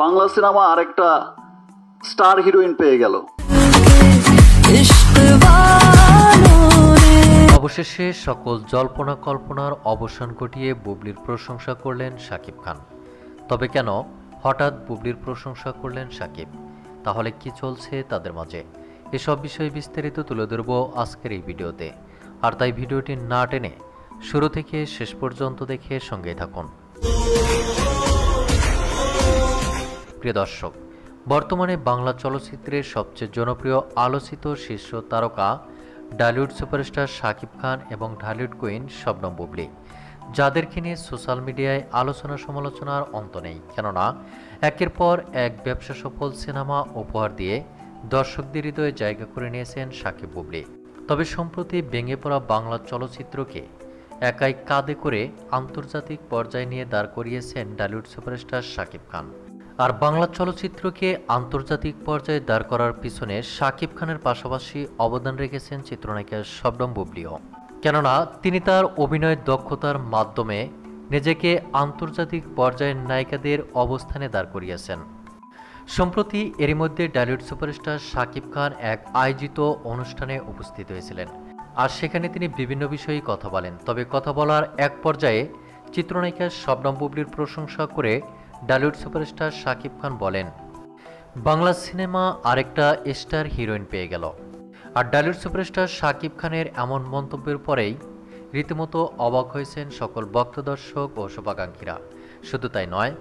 Bangla cinema আরেকটা star heroine পেয়ে গেল। অবশেষে সকল জল্পনা কল্পনার অবসান ঘটিয়ে বুবলির প্রশংসা করলেন শাকিব খান। তবে কেন হঠাৎ বুবলির প্রশংসা করলেন শাকিব? তাহলে কি চলছে তাদের মাঝে? এসব বিষয়ে বিস্তারিত তুলে ধরব আজকের এই ভিডিওতে। আর তাই ভিডিওটি না টেনে শুরু থেকে শেষ পর্যন্ত দেখে সঙ্গেই থাকুন। প্রিয় দর্শক, বর্তমানে বাংলা চলচ্চিত্রের সবচেয়ে জনপ্রিয় আলোচিত শীর্ষ তারকা ঢালিউড সুপারস্টার শাকিব খান এবং ঢালিউড কুইন শবনম বুবলি, যাদেরকে নিয়ে সোশ্যাল মিডিয়ায় আলোচনা সমালোচনার অন্ত নেই। কেননা একের পর এক ব্যবসা সফল সিনেমা উপহার দিয়ে দর্শকদের হৃদয়ে জায়গা করে নিয়েছেন শাকিব বুবলি। তবে সম্প্রতি ভেঙে পড়া বাংলা চলচ্চিত্রকে একাই কাঁধে করে আন্তর্জাতিক পর্যায়ে নিয়ে দাঁড় করিয়েছেন ঢালিউড সুপারস্টার শাকিব খান। আর বাংলা চলচ্চিত্রকে আন্তর্জাতিক পর্যায়ে দাঁড় করার পিছনে শাকিব খানের পাশাপাশি অবদান রেখেছেন চিত্রনায়িকা শবনম বুবলিও। কেননা তিনি তার অভিনয়ের দক্ষতার মাধ্যমে নিজেকে আন্তর্জাতিক পর্যায়ের নায়িকাদের অবস্থানে দাঁড় করিয়েছেন। সম্প্রতি এরই মধ্যে ঢালিউড সুপারস্টার শাকিব খান এক আয়োজিত অনুষ্ঠানে উপস্থিত হয়েছিলেন। আর সেখানে তিনি বিভিন্ন বিষয়ে কথা বলেন। তবে কথা বলার এক পর্যায়ে চিত্রনায়িকা শবনম বুবলির প্রশংসা করে ঢালিউড সুপারস্টার শাকিব খান বলেন, বাংলা সিনেমা আরেকটা স্টার হিরোইন পেয়ে গেল। আর ঢালিউড সুপারস্টার শাকিব খানের এমন মন্তব্যের পরেই রীতিমতো অবাক হয়েছেন সকল ভক্তদর্শক ও শুভাকাঙ্ক্ষীরা। শুধু তাই নয়,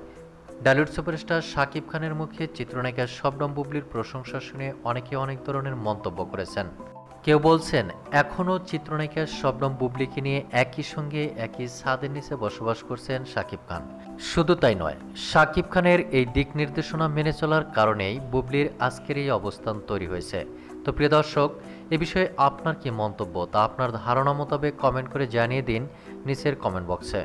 ঢালিউড সুপারস্টার শাকিব খানের মুখে চিত্রনায়িকা শবনম বুবলির প্রশংসা শুনে অনেকে অনেক ধরনের মন্তব্য করেছেন। কেউ বলছেন এখনও চিত্রনায়িকা শবনম বুবলিকে নিয়ে একই সঙ্গে একই ছাদের নিচে বসবাস করছেন শাকিব খান। শুধু তাই নয়, শাকিব খানের এই দিক নির্দেশনা মেনে চলার কারণেই বুবলির আজকের এই অবস্থান তৈরি হয়েছে। তো প্রিয় দর্শক, এ বিষয়ে আপনার কি মন্তব্য তা আপনার ধারণা মোতাবেক কমেন্ট করে জানিয়ে দিন নিচের কমেন্ট বক্সে।